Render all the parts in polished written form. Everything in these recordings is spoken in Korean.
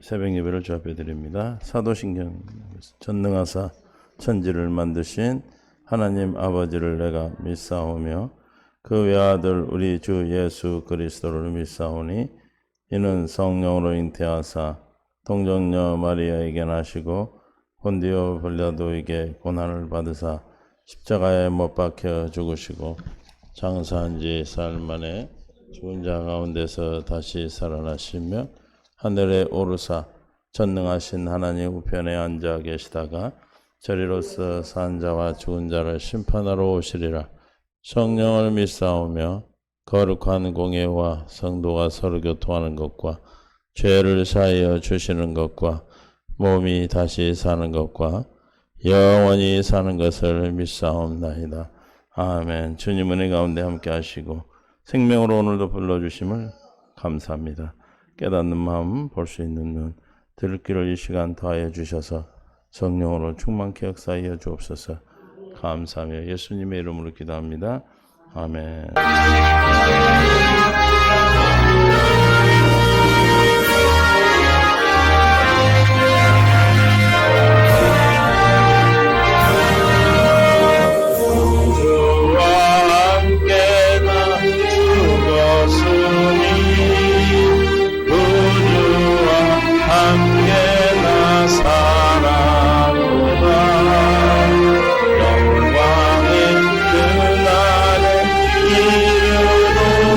새벽 예배를 주 앞에 드립니다. 사도신경 전능하사 천지를 만드신 하나님 아버지를 내가 믿사오며 그 외아들 우리 주 예수 그리스도를 믿사오니 이는 성령으로 잉태하사 동정녀 마리아에게 나시고 본디오 빌라도에게 고난을 받으사 십자가에 못 박혀 죽으시고 장사한 지 사흘 만에 죽은 자 가운데서 다시 살아나시며 하늘에 오르사 전능하신 하나님 우편에 앉아 계시다가 저리로서 산 자와 죽은 자를 심판하러 오시리라. 성령을 믿사오며 거룩한 공예와 성도가 서로 교통하는 것과 죄를 사하여 주시는 것과 몸이 다시 사는 것과 영원히 사는 것을 믿사옵나이다. 아멘. 주님 은혜 가운데 함께 하시고 생명으로 오늘도 불러주심을 감사합니다. 깨닫는 마음, 볼 수 있는 눈, 들을 길을 이 시간 더하여 주셔서 성령으로 충만케 역사하여 주옵소서. 감사하며 예수님의 이름으로 기도합니다. 아멘. 영광의 그날의 이름으로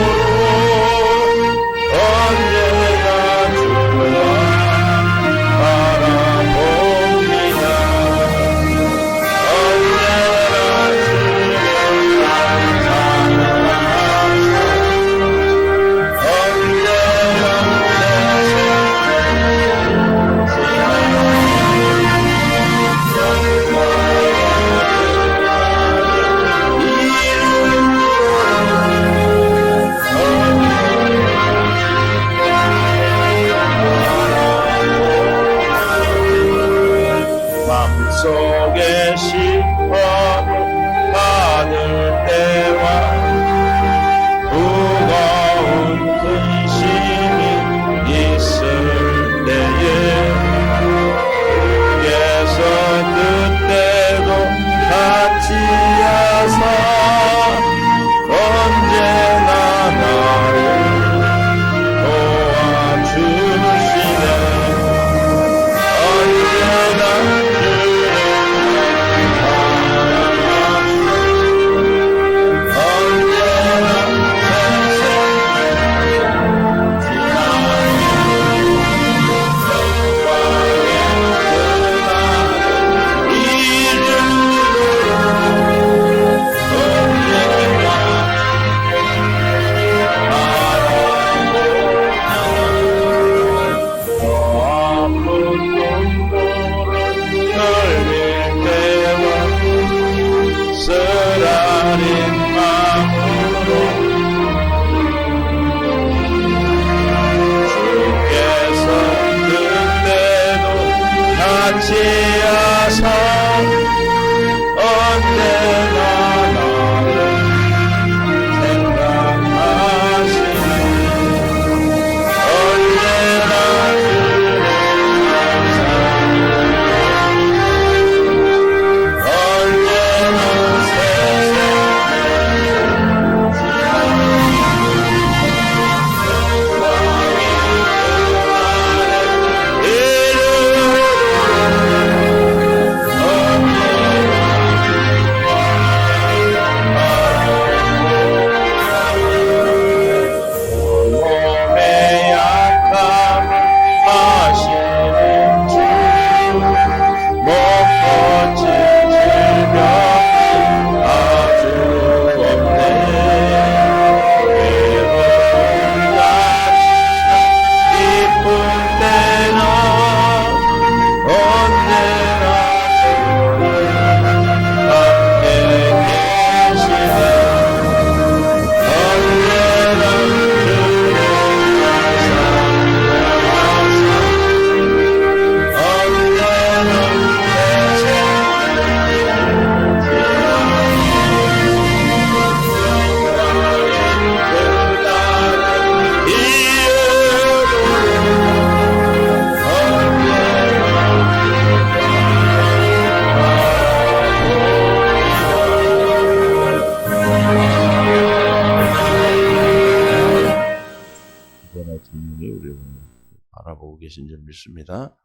바라보고 계신 줄 믿습니다.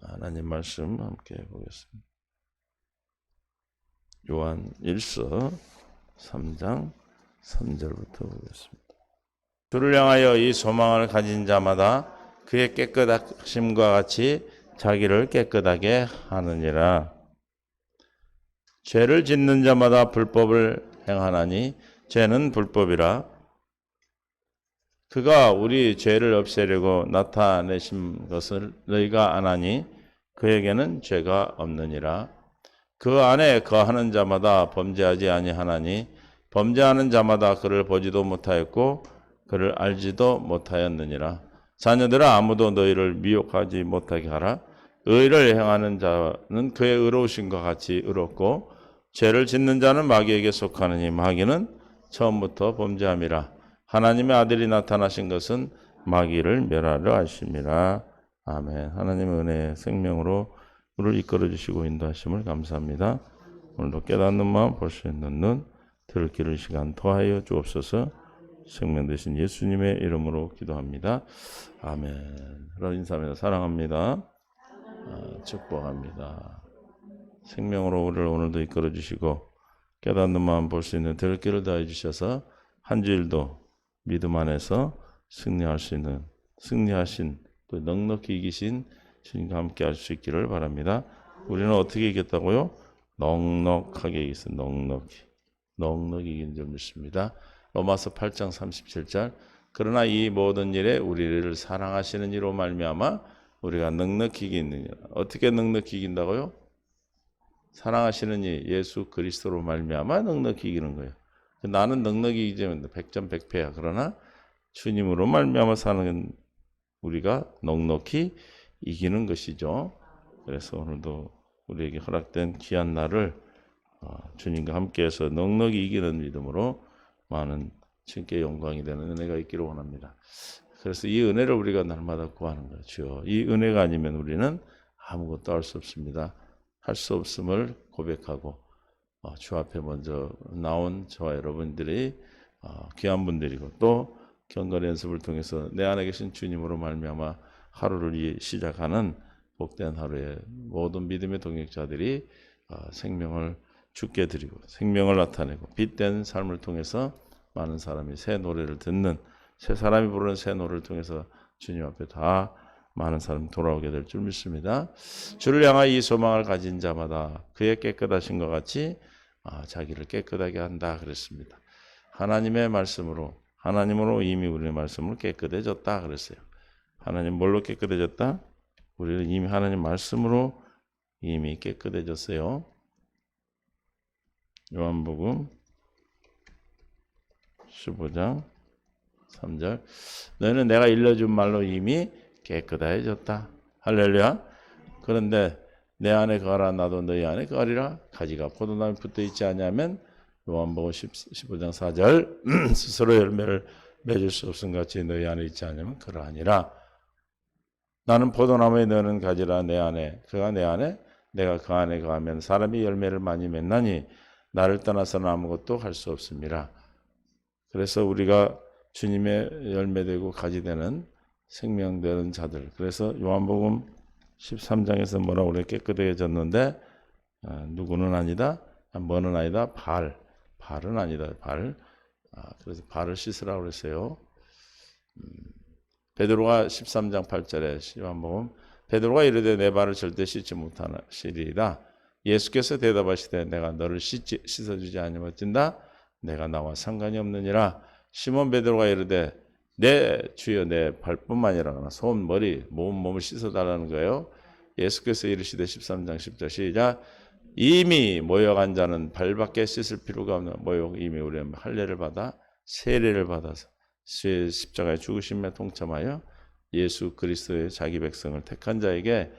하나님 말씀 함께 보겠습니다. 요한 1서 3장 3절부터 보겠습니다. 주를 향하여 이 소망을 가진 자마다 그의 깨끗하심과 같이 자기를 깨끗하게 하느니라. 죄를 짓는 자마다 불법을 행하나니 죄는 불법이라. 그가 우리 죄를 없애려고 나타내신 것을 너희가 아나니 그에게는 죄가 없느니라. 그 안에 거하는 자마다 범죄하지 아니하나니 범죄하는 자마다 그를 보지도 못하였고 그를 알지도 못하였느니라. 자녀들아, 아무도 너희를 미혹하지 못하게 하라. 의를 행하는 자는 그의 의로우심과 같이 의롭고 죄를 짓는 자는 마귀에게 속하느니 마귀는 처음부터 범죄함이라. 하나님의 아들이 나타나신 것은 마귀를 멸하려 하심이라. 아멘. 하나님의 은혜의 생명으로 우리를 이끌어 주시고 인도하심을 감사합니다. 오늘도 깨닫는 마음, 볼 수 있는 눈, 들을 기를 시간 더하여 주옵소서. 생명 되신 예수님의 이름으로 기도합니다. 아멘. 여러분 인사합니다. 사랑합니다. 축복합니다. 생명으로 우리를 오늘도 이끌어 주시고 깨닫는 마음, 볼 수 있는 들을 기를 더해 주셔서 한 주일도 믿음 안에서 승리할 수 있는, 승리하신 또 넉넉히 이기신 주님과 함께 할 수 있기를 바랍니다. 우리는 어떻게 이겼다고요? 넉넉하게 이겼어요. 넉넉히 이긴 줄 믿습니다. 로마서 8장 37절. 그러나 이 모든 일에 우리를 사랑하시는 이로 말미암아 우리가 넉넉히 이기느니라. 어떻게 넉넉히 이긴다고요? 사랑하시는 이 예수 그리스도로 말미암아 넉넉히 이기는 거예요. 나는 넉넉히 이기면 100점 100패야. 그러나 주님으로 말미암아 사는 우리가 넉넉히 이기는 것이죠. 그래서 오늘도 우리에게 허락된 귀한 날을 주님과 함께해서 넉넉히 이기는 믿음으로 많은 주님께 영광이 되는 은혜가 있기를 원합니다. 그래서 이 은혜를 우리가 날마다 구하는 거죠. 이 은혜가 아니면 우리는 아무것도 할 수 없습니다. 할 수 없음을 고백하고 주 앞에 먼저 나온 저와 여러분들이 귀한 분들이고 또 경건 연습을 통해서 내 안에 계신 주님으로 말미암아 하루를 시작하는 복된 하루에 모든 믿음의 동역자들이 생명을 주께 드리고 생명을 나타내고 빛된 삶을 통해서 많은 사람이 새 노래를 듣는, 새 사람이 부르는 새 노래를 통해서 주님 앞에 다 많은 사람이 돌아오게 될 줄 믿습니다. 주를 향하여 이 소망을 가진 자마다 그의 깨끗하신 것 같이 자기를 깨끗하게 한다 그랬습니다. 하나님의 말씀으로, 하나님으로 이미 우리의 말씀으로 깨끗해졌다 그랬어요. 하나님 뭘로 깨끗해졌다? 우리는 이미 하나님 말씀으로 이미 깨끗해졌어요. 요한복음 15장 3절. 너희는 내가 일러준 말로 이미 깨끗해졌다. 할렐루야. 그런데 내 안에 거하라 나도 너희 안에 거하리라. 가지가 포도나무에 붙어있지 않냐면 요한복음 15장 4절 스스로 열매를 맺을 수 없음 같이 너희 안에 있지 않냐면 그러하니라. 나는 포도나무에 너는 가지라. 내 안에 그가 내 안에 내가 그 안에 거하면 사람이 열매를 많이 맺나니 나를 떠나서는 아무것도 할 수 없습니다. 그래서 우리가 주님의 열매되고 가지되는 생명되는 자들. 그래서 요한복음 13장에서 뭐라고 그래? 깨끗해졌는데 누구는 아니다. 뭐는 아니다. 발은 아니다. 발. 그래서 발을 씻으라고 그랬어요. 베드로가 13장 8절에 요한복음 베드로가 이르되 내 발을 절대 씻지 못하시리이다. 예수께서 대답하시되 내가 너를 씻어주지 아니하면 어찐다. 내가 나와 상관이 없느니라. 시몬 베드로가 이르되 내 주여 내 발뿐만 아니라 손, 머리, 몸을 씻어달라는 거예요. 예수께서 이르시되 13장 10절 시작. 이미 모욕한 자는 발밖에 씻을 필요가 없는 모욕. 이미 우리는 할례를 받아 세례를 받아서 십자가에 죽으심에 동참하여 예수 그리스도의 자기 백성을 택한 자에게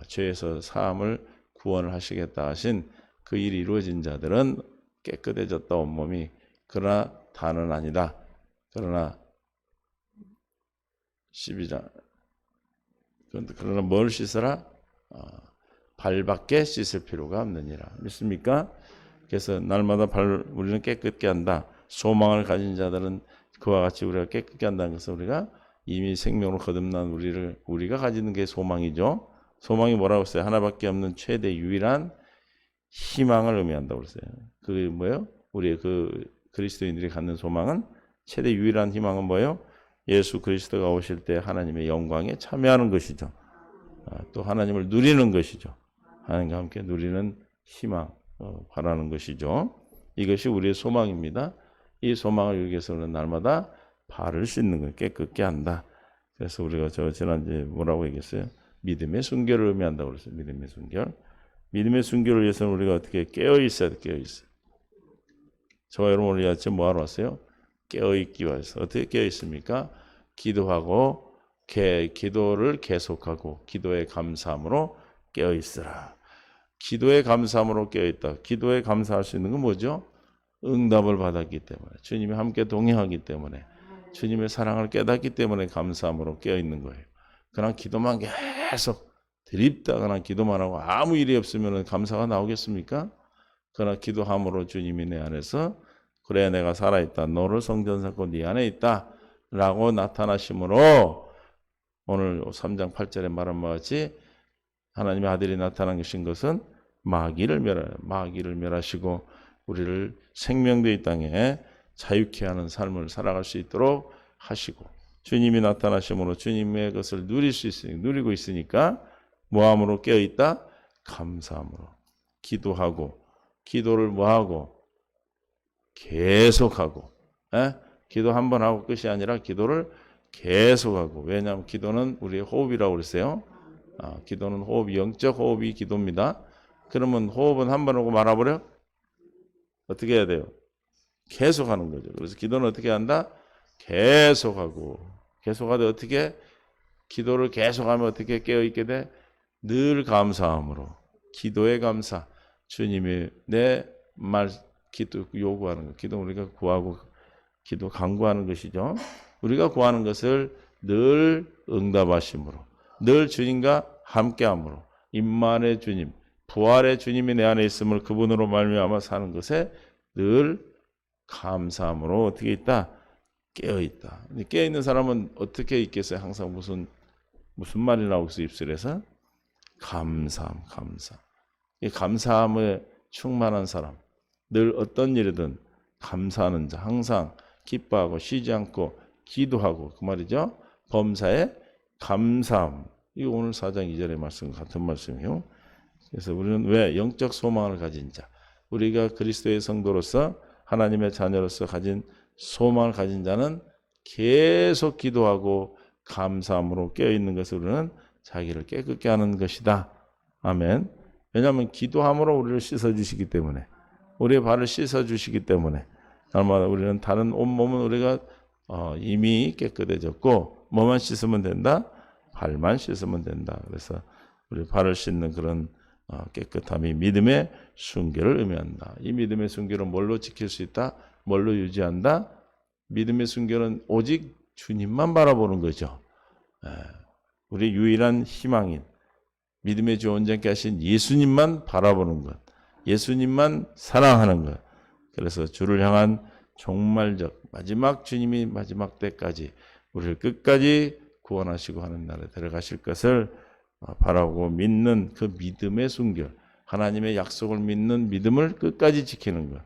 죄에서 사함을 구원을 하시겠다 하신 그 일이 이루어진 자들은 깨끗해졌다 온몸이. 그러나 다는 아니다. 그러나 12장 그러나 뭘 씻어라? 발밖에 씻을 필요가 없느니라. 믿습니까? 그래서 날마다 우리는 깨끗게 한다. 소망을 가진 자들은 그와 같이 우리가 깨끗게 한다는 것을 우리가 이미 생명으로 거듭난 우리가 가지는 게 소망이죠. 소망이 뭐라고 했어요? 하나밖에 없는 최대 유일한 희망을 의미한다고 그랬어요. 그게 뭐예요? 우리 그리스도인들이 갖는 소망은 최대 유일한 희망은 뭐예요? 예수 그리스도가 오실 때 하나님의 영광에 참여하는 것이죠. 또 하나님을 누리는 것이죠. 하나님과 함께 누리는 희망, 바라는 것이죠. 이것이 우리의 소망입니다. 이 소망을 이루기 위해서는 날마다 발을 씻는 거예요. 깨끗게 한다. 그래서 우리가 지난주에 뭐라고 얘기했어요? 믿음의 순결을 의미한다고 그랬어요. 믿음의 순결. 믿음의 순결을 위해서는 우리가 어떻게 깨어 있어야 돼? 깨어 있어. 저와 여러분 우리 아침 뭐 하러 왔어요? 깨어 있기 위해서. 어떻게 깨어 있습니까? 기도하고 기도를 계속하고 기도의 감사함으로 깨어 있으라. 기도의 감사함으로 깨어 있다. 기도에 감사할 수 있는 건 뭐죠? 응답을 받았기 때문에, 주님이 함께 동행하기 때문에, 주님의 사랑을 깨닫기 때문에 감사함으로 깨어 있는 거예요. 그냥 기도만 계속 드립다거나 기도만 하고 아무 일이 없으면 감사가 나오겠습니까? 그러나 기도함으로 주님이 내 안에서 그래 내가 살아있다. 너를 성전 삼고 네 안에 있다. 라고 나타나심으로 오늘 3장 8절에 말한 바와 같이 하나님의 아들이 나타나신 것은 마귀를 멸하시고 우리를 생명되의 땅에 자유케 하는 삶을 살아갈 수 있도록 하시고 주님이 나타나심으로 주님의 것을 누리고 있으니까 뭐함으로 깨어있다? 감사함으로 기도하고 기도를 뭐하고? 계속하고 기도 한 번 하고 끝이 아니라 기도를 계속하고 왜냐하면 기도는 우리의 호흡이라고 그랬어요. 기도는 호흡, 영적 호흡이 기도입니다. 그러면 호흡은 한 번 하고 말아버려? 어떻게 해야 돼요? 계속하는 거죠. 그래서 기도는 어떻게 한다? 계속하고 계속하되 어떻게? 기도를 계속하면 어떻게 깨어있게 돼? 늘 감사함으로 기도의 감사 주님이 내 말 기도 요구하는 것 기도 우리가 구하고 기도 간구하는 것이죠. 우리가 구하는 것을 늘 응답하심으로 늘 주님과 함께함으로 임만의 주님 부활의 주님이 내 안에 있음을 그분으로 말미암아 사는 것에 늘 감사함으로 어떻게 있다? 깨어있다. 깨어있는 사람은 어떻게 있겠어요? 항상 무슨 말이 나오겠어요? 입술에서? 감사. 이 감사함에 충만한 사람 늘 어떤 일이든 감사하는 자 항상 기뻐하고 쉬지 않고 기도하고 그 말이죠. 범사에 감사함. 이 오늘 4장 2절의 말씀 같은 말씀이요. 그래서 우리는 왜 영적 소망을 가진 자 우리가 그리스도의 성도로서 하나님의 자녀로서 가진 소망을 가진 자는 계속 기도하고 감사함으로 깨어있는 것을 우리는 자기를 깨끗게 하는 것이다. 아멘. 왜냐하면 기도함으로 우리를 씻어주시기 때문에 우리의 발을 씻어주시기 때문에 날마다 우리는 다른 온몸은 우리가 이미 깨끗해졌고 뭐만 씻으면 된다? 발만 씻으면 된다. 그래서 우리 발을 씻는 그런 깨끗함이 믿음의 순결을 의미한다. 이 믿음의 순결은 뭘로 지킬 수 있다? 뭘로 유지한다? 믿음의 순결은 오직 주님만 바라보는 거죠. 우리 유일한 희망인 믿음의 주 온전케 하신 예수님만 바라보는 것. 예수님만 사랑하는 것. 그래서 주를 향한 종말적 마지막 주님이 마지막 때까지 우리를 끝까지 구원하시고 하는 날에 들어가실 것을 바라고 믿는 그 믿음의 순결. 하나님의 약속을 믿는 믿음을 끝까지 지키는 것.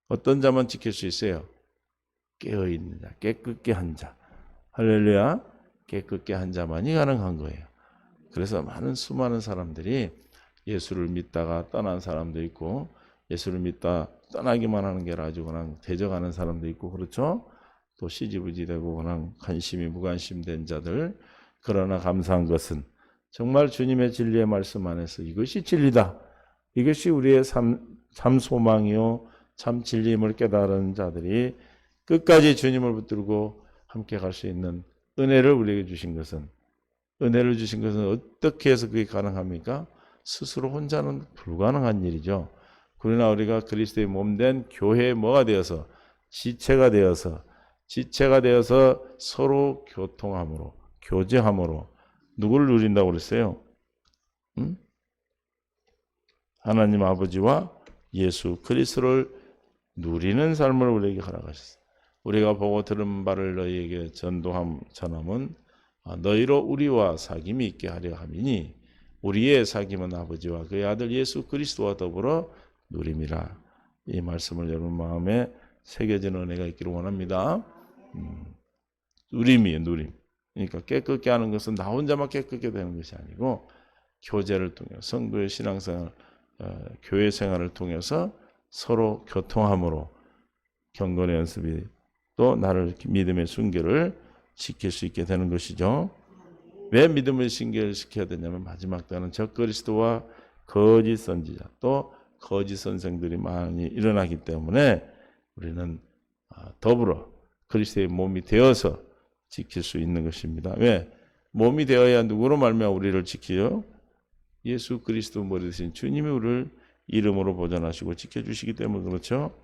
어떤 자만 지킬 수 있어요? 깨어있는 자, 깨끗게 한 자. 할렐루야. 깨끗게 한 자만이 가능한 거예요. 그래서 수많은 사람들이 예수를 믿다가 떠난 사람도 있고 예수를 믿다 떠나기만 하는 게 아주 그냥 대적하는 사람도 있고 그렇죠. 또 시지부지 되고 그냥 관심이 무관심된 자들. 그러나 감사한 것은 정말 주님의 진리의 말씀 안에서 이것이 진리다. 이것이 우리의 참 소망이요 참 진리임을 깨달은 자들이 끝까지 주님을 붙들고 함께 갈 수 있는 은혜를 우리에게 주신 것은 어떻게 해서 그게 가능합니까? 스스로 혼자는 불가능한 일이죠. 그러나 우리가 그리스도의 몸된 교회에 뭐가 되어서 지체가 되어서 서로 교통함으로 교제함으로 누구를 누린다고 그랬어요? 하나님 아버지와 예수 그리스도를 누리는 삶을 우리에게 허락하셨어요. 우리가 보고 들은 바를 너희에게 전함은 너희로 우리와 사귐이 있게 하려 함이니 우리의 사귐은 아버지와 그의 아들 예수 그리스도와 더불어 누림이라. 이 말씀을 여러분 마음에 새겨지는 은혜가 있기를 원합니다. 누림이에요, 누림. 그러니까 깨끗게 하는 것은 나 혼자만 깨끗게 되는 것이 아니고 교제를 통해 성도의 신앙생활, 교회 생활을 통해서 서로 교통함으로 경건의 연습이 또 나를 믿음의 순결을 지킬 수 있게 되는 것이죠. 왜 믿음을 순결시켜야 되냐면 마지막 때는 적그리스도와 거짓 선지자 또 거짓 선생들이 많이 일어나기 때문에 우리는 더불어 그리스도의 몸이 되어서 지킬 수 있는 것입니다. 왜? 몸이 되어야 누구로 말미암아 우리를 지키요? 예수 그리스도 머리 되신 주님이 우리를 이름으로 보존하시고 지켜주시기 때문에 그렇죠.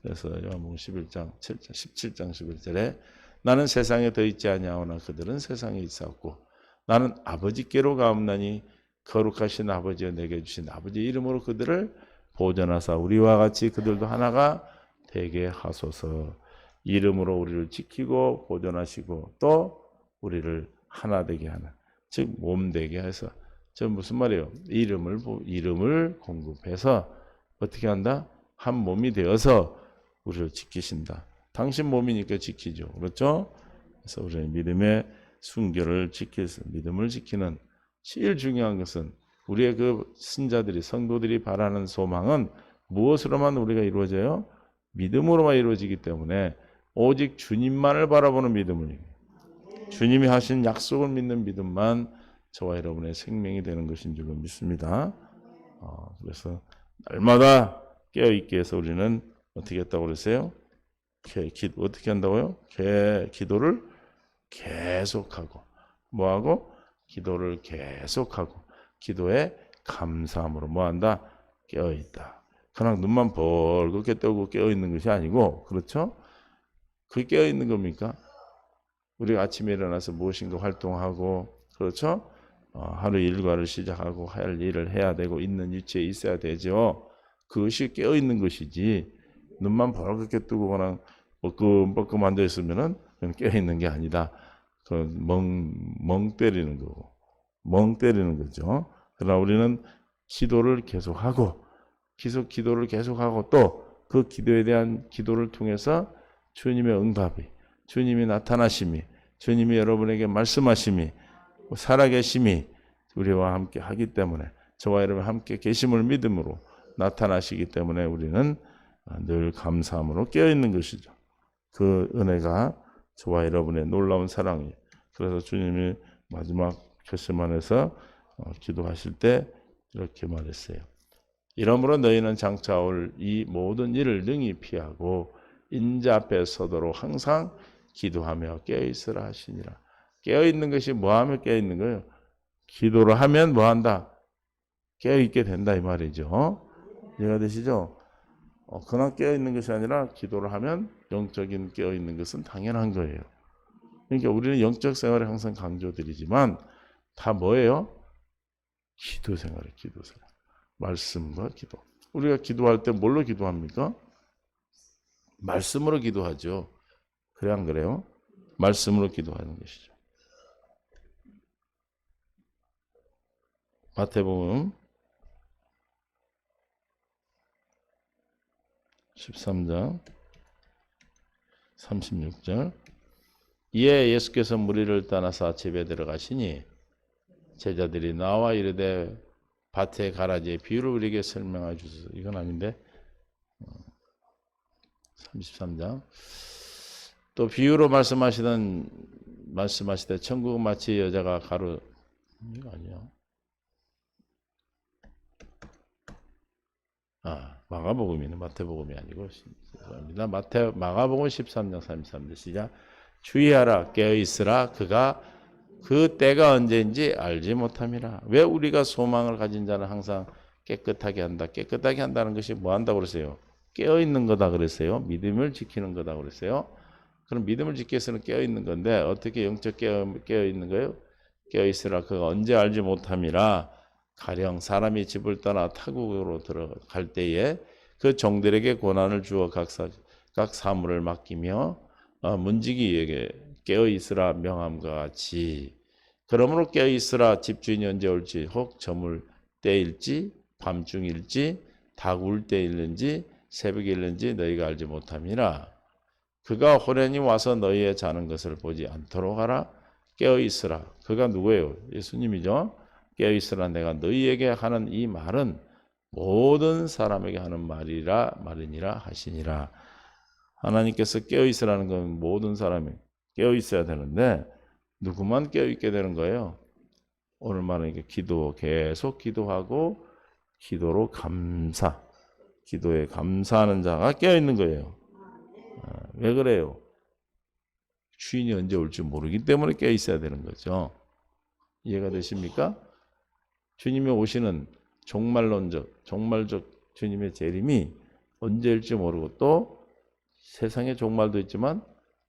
그래서 요한복음 11장 17장 11절에 나는 세상에 더 있지 아니하오나 그들은 세상에 있사옵고 나는 아버지께로 가옵나니 거룩하신 아버지여 내게 주신 아버지의 이름으로 그들을 보존하사 우리와 같이 그들도 하나가 되게 하소서. 이름으로 우리를 지키고 보존하시고 또 우리를 하나 되게 하는, 즉 몸 되게 해서, 저 무슨 말이에요? 이름을 공급해서 어떻게 한다? 한 몸이 되어서 우리를 지키신다. 당신 몸이니까 지키죠. 그렇죠? 그래서 우리의 믿음의 순결을 믿음을 지키는 제일 중요한 것은 우리의 그 신자들이, 성도들이 바라는 소망은 무엇으로만 우리가 이루어져요? 믿음으로만 이루어지기 때문에 오직 주님만을 바라보는 믿음을, 주님이 하신 약속을 믿는 믿음만 저와 여러분의 생명이 되는 것인 줄로 믿습니다. 그래서 날마다 깨어있게 해서 우리는 어떻게 했다고 그랬어요? 어떻게 한다고요? 기도를 계속하고, 뭐하고? 기도를 계속하고, 기도에 감사함으로 뭐한다? 깨어있다. 그냥 눈만 벌겋게 뜨고 깨어있는 것이 아니고, 그렇죠? 그게 깨어있는 겁니까? 우리가 아침에 일어나서 무엇인가 활동하고, 그렇죠? 하루 일과를 시작하고 할 일을 해야 되고 있는 위치에 있어야 되죠. 그것이 깨어있는 것이지, 눈만 벌겋게 뜨고 그냥 뻐끔뻐끔 앉아있으면 깨어있는 게 아니다. 멍 때리는 거고, 멍 때리는 거죠. 그러나 우리는 기도를 계속하고, 기도를 계속하고 또 그 기도에 대한 기도를 통해서 주님의 응답이, 주님이 나타나심이, 주님이 여러분에게 말씀하심이, 살아계심이 우리와 함께 하기 때문에, 저와 여러분 함께 계심을 믿음으로 나타나시기 때문에 우리는 늘 감사함으로 깨어있는 것이죠. 그 은혜가 저와 여러분의 놀라운 사랑이에요. 그래서 주님이 마지막 결심안에서 기도하실 때 이렇게 말했어요. 이러므로 너희는 장차 올 이 모든 일을 능히 피하고 인자 앞에 서도록 항상 기도하며 깨어있으라 하시니라. 깨어있는 것이 뭐하며 깨어있는 거예요? 기도를 하면 뭐한다? 깨어있게 된다 이 말이죠. 이해가 되시죠? 그냥 깨어있는 것이 아니라 기도를 하면 영적인 깨어있는 것은 당연한 거예요. 그러니까 우리는 영적 생활을 항상 강조드리지만 다 뭐예요? 기도 생활이에요. 기도 생활. 말씀과 기도. 우리가 기도할 때 뭘로 기도합니까? 말씀으로 기도하죠. 그래 안 그래요? 말씀으로 기도하는 것이죠. 마태복음 13장 36절. 이에 예수께서 무리를 떠나사 집에 들어가시니 제자들이 나와 이르되 밭의 가라지의 비유를 우리에게 설명해 주소서. 이건 아닌데 33장. 또 비유로 말씀하시되 천국은 마치 여자가 가루, 이거 아니야. 마가복음이네. 마태복음이 아니고 죄송합니다. 마가복음 13장 33절 시작. 주의하라, 깨어있으라. 그가 그 때가 언제인지 알지 못함이라. 왜 우리가 소망을 가진 자는 항상 깨끗하게 한다. 깨끗하게 한다는 것이 뭐 한다고 그랬어요? 깨어있는 거다 그랬어요. 믿음을 지키는 거다 그랬어요. 그럼 믿음을 지키기 위해서는 깨어있는 건데 어떻게 영적 깨어있는 거예요? 깨어있으라. 그가 언제 알지 못함이라. 가령 사람이 집을 떠나 타국으로 들어갈 때에 그 종들에게 고난을 주어 각 사물을 맡기며 문지기에게 깨어 있으라 명함과 같이 그러므로 깨어 있으라 집주인이 언제 올지 혹 저물 때일지 밤중일지 닭 울 때일는지 새벽에 일는지 너희가 알지 못함이라. 그가 호련히 와서 너희의 자는 것을 보지 않도록 하라. 깨어 있으라. 그가 누구예요? 예수님이죠. 깨어 있으라. 내가 너희에게 하는 이 말은 모든 사람에게 하는 말이니라 하시니라. 하나님께서 깨어 있으라는 건 모든 사람이 깨어 있어야 되는데 누구만 깨어 있게 되는 거예요? 오늘 말하는 기도, 계속 기도하고 기도로 감사, 기도에 감사하는 자가 깨어 있는 거예요. 왜 그래요? 주인이 언제 올지 모르기 때문에 깨어 있어야 되는 거죠. 이해가 되십니까? 주님이 오시는 종말적 주님의 재림이 언제일지 모르고 또 세상의 종말도 있지만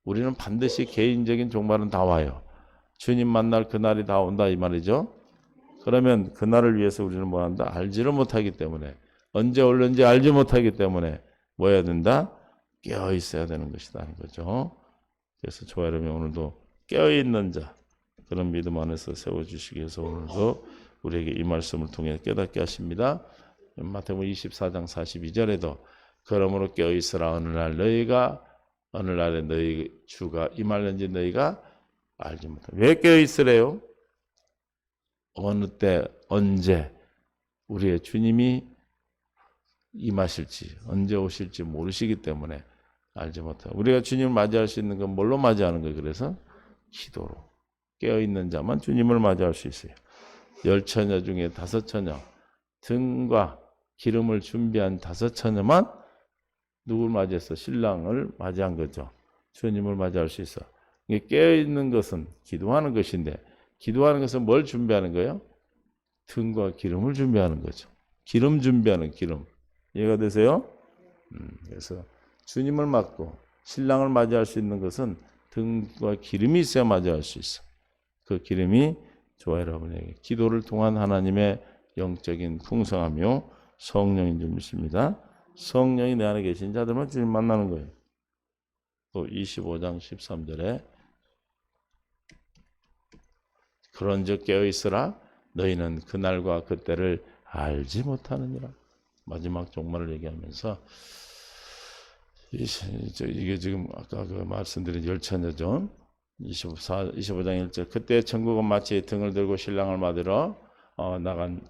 우리는 반드시 개인적인 종말은 다 와요. 주님 만날 그날이 다 온다 이 말이죠. 그러면 그날을 위해서 우리는 뭐 한다? 알지를 못하기 때문에 언제 올는지 알지 못하기 때문에 뭐 해야 된다? 깨어 있어야 되는 것이다 하는 거죠. 그래서 저와 여러분 오늘도 깨어있는 자 그런 믿음 안에서 세워주시기 위해서 오늘도 우리에게 이 말씀을 통해 깨닫게 하십니다. 마태복음 24장 42절에도 그러므로 깨어있으라 어느 날에 너희 주가 임할는지 너희가 알지 못한다. 왜 깨어있으래요? 어느 때 언제 우리의 주님이 임하실지 언제 오실지 모르시기 때문에 알지 못하고 우리가 주님을 맞이할 수 있는 건 뭘로 맞이하는 거예요? 그래서 기도로 깨어있는 자만 주님을 맞이할 수 있어요. 10처녀 중에 5처녀 등과 기름을 준비한 5처녀만 누굴 맞이했어? 신랑을 맞이한 거죠. 주님을 맞이할 수 있어. 깨어있는 것은 기도하는 것인데 기도하는 것은 뭘 준비하는 거예요? 등과 기름을 준비하는 거죠. 기름 준비하는 기름. 이해가 되세요? 그래서 주님을 맞고 신랑을 맞이할 수 있는 것은 등과 기름이 있어야 맞이할 수 있어. 그 기름이 저와 여러분에게 기도를 통한 하나님의 영적인 풍성함이요 성령인 줄 믿습니다. 성령이 내 안에 계신 자들만 주님 만나는 거예요. 또 25장 13절에 그런즉 깨어있으라 너희는 그날과 그때를 알지 못하느니라. 마지막 종말을 얘기하면서 이게 지금 아까 그 말씀드린 10처녀죠. 25장 1절 그때 천국은 마치 등을 들고 신랑을 맞으러 나간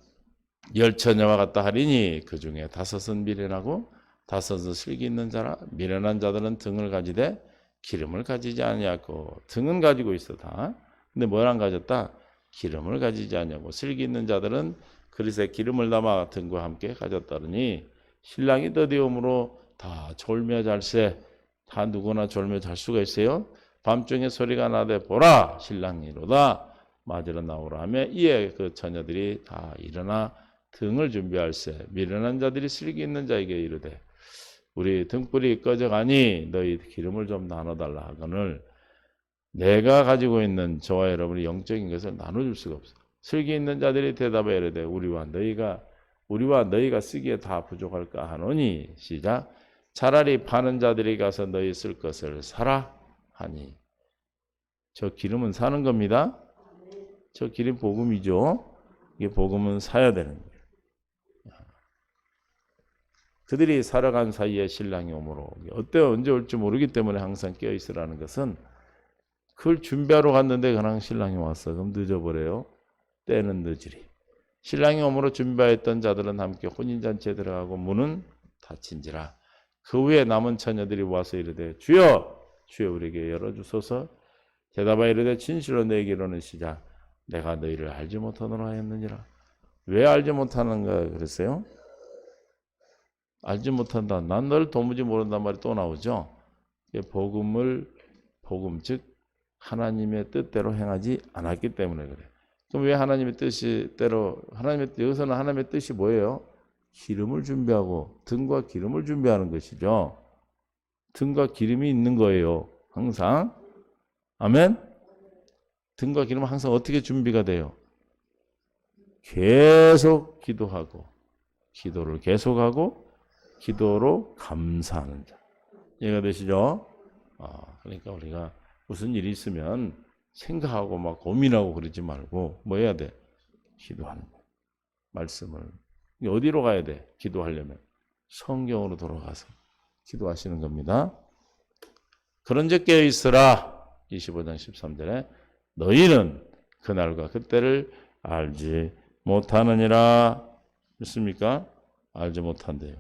10처녀와 같다 하리니 그 중에 5은 미련하고 5은 슬기 있는 자라. 미련한 자들은 등을 가지되 기름을 가지지 아니하고 등은 가지고 있어 다. 근데 뭘 안 가졌다? 기름을 가지지 아니하고 슬기 있는 자들은 그릇에 기름을 담아 등과 함께 가졌다더니 신랑이 더디움으로 다 졸며 잘세. 다 누구나 졸며 잘 수가 있어요. 밤중에 소리가 나되 보라 신랑이로다 맞으러 나오라 하며 이에 그 처녀들이 다 일어나 등을 준비할세. 미련한 자들이 슬기 있는 자에게 이르되 우리 등불이 꺼져가니 너희 기름을 좀 나눠달라 하거늘 내가 가지고 있는 저와 여러분의 영적인 것을 나눠줄 수가 없어. 슬기 있는 자들이 대답해 이르되 우리와 너희가 쓰기에 다 부족할까 하노니 시작 차라리 파는 자들이 가서 너희 쓸 것을 사라 하니. 저 기름은 사는 겁니다. 저 기름 복음이죠. 이게 복음은 사야 되는 거예요. 그들이 살아간 사이에 신랑이 오므로 언제 올지 모르기 때문에 항상 깨어있으라는 것은 그걸 준비하러 갔는데 그냥 신랑이 왔어. 그럼 늦어버려요. 때는 늦으리. 신랑이 오므로 준비하였던 자들은 함께 혼인잔치에 들어가고 문은 닫힌지라. 그 후에 남은 처녀들이 와서 이르되 주여 우리에게 열어주소서. 대답하여 이르되 진실로 내게 이르는 시작 내가 너희를 알지 못하노라 하였느니라. 왜 알지 못하는가 그랬어요? 알지 못한다. 난 너를 도무지 모른단 말이 또 나오죠. 복음 즉 하나님의 뜻대로 행하지 않았기 때문에 그래. 그럼 왜 하나님의 뜻대로 여기서는 하나님의 뜻이 뭐예요? 기름을 준비하고 등과 기름을 준비하는 것이죠. 등과 기름이 있는 거예요. 항상. 아멘. 등과 기름은 항상 어떻게 준비가 돼요? 계속 기도하고 기도를 계속하고 기도로 감사하는 자. 이해가 되시죠? 그러니까 우리가 무슨 일이 있으면 생각하고 막 고민하고 그러지 말고 뭐 해야 돼? 기도하는 거야. 말씀을. 어디로 가야 돼? 기도하려면 성경으로 돌아가서 기도하시는 겁니다. 그런즉 깨어 있으라. 25장 13절에 너희는 그날과 그때를 알지 못하느니라. 믿습니까? 알지 못한대요.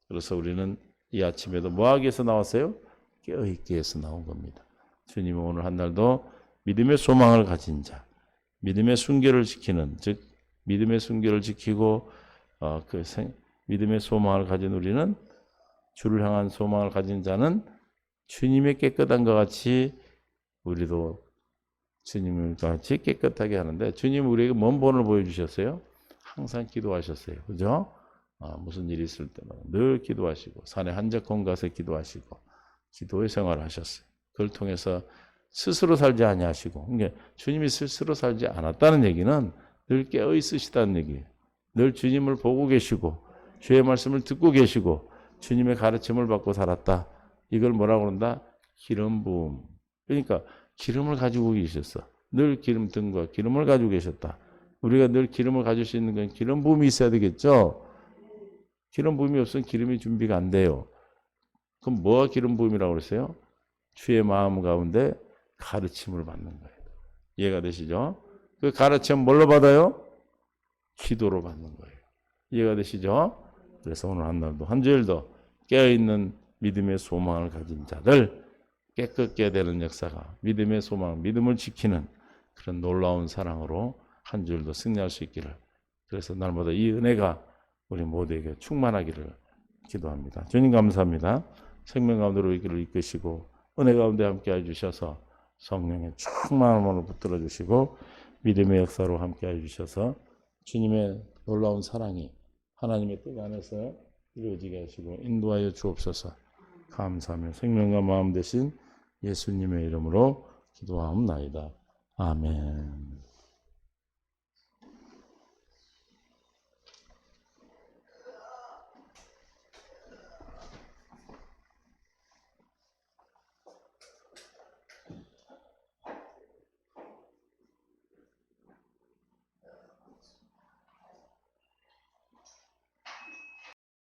그래서 우리는 이 아침에도 뭐 하기 위해서 나왔어요? 깨어있기 위해서 나온 겁니다. 주님은 오늘 한 날도 믿음의 소망을 가진 자, 믿음의 순결을 지키는, 즉 믿음의 순결을 지키고 믿음의 소망을 가진 우리는, 주를 향한 소망을 가진 자는 주님의 깨끗한 것 같이 우리도 주님을 같이 깨끗하게 하는데, 주님은 우리에게 뭔 본을 보여주셨어요? 항상 기도하셨어요. 그죠? 무슨 일이 있을 때마다 늘 기도하시고 산에 한적한 곳에 기도하시고 기도의 생활을 하셨어요. 그걸 통해서 스스로 살지 아니하시고, 그러니까 주님이 스스로 살지 않았다는 얘기는 늘 깨어 있으시다는 얘기예요. 늘 주님을 보고 계시고 주의 말씀을 듣고 계시고 주님의 가르침을 받고 살았다. 이걸 뭐라고 그런다? 기름 부음. 그러니까 기름을 가지고 계셨어. 늘 기름 등과 기름을 가지고 계셨다. 우리가 늘 기름을 가질 수 있는 건 기름 부음이 있어야 되겠죠. 기름 부음이 없으면 기름이 준비가 안 돼요. 그럼 뭐가 기름 부음이라고 그랬어요? 주의 마음 가운데 가르침을 받는 거예요. 이해가 되시죠? 그 가르침 뭘로 받아요? 기도로 받는 거예요. 이해가 되시죠? 그래서 오늘 한날도 한 주일도 깨어있는 믿음의 소망을 가진 자들, 깨끗게 되는 역사가 믿음의 소망, 믿음을 지키는 그런 놀라운 사랑으로 한 주일도 승리할 수 있기를, 그래서 날마다 이 은혜가 우리 모두에게 충만하기를 기도합니다. 주님 감사합니다. 생명 가운데로 이기를 이끄시고 은혜 가운데 함께 해주셔서 성령의 충만함으로 붙들어 주시고 믿음의 역사로 함께 해주셔서 주님의 놀라운 사랑이 하나님의 뜻 안에서 이루어지게 하시고 인도하여 주옵소서. 감사하며 생명과 마음 되신 예수님의 이름으로 기도하옵나이다. 아멘.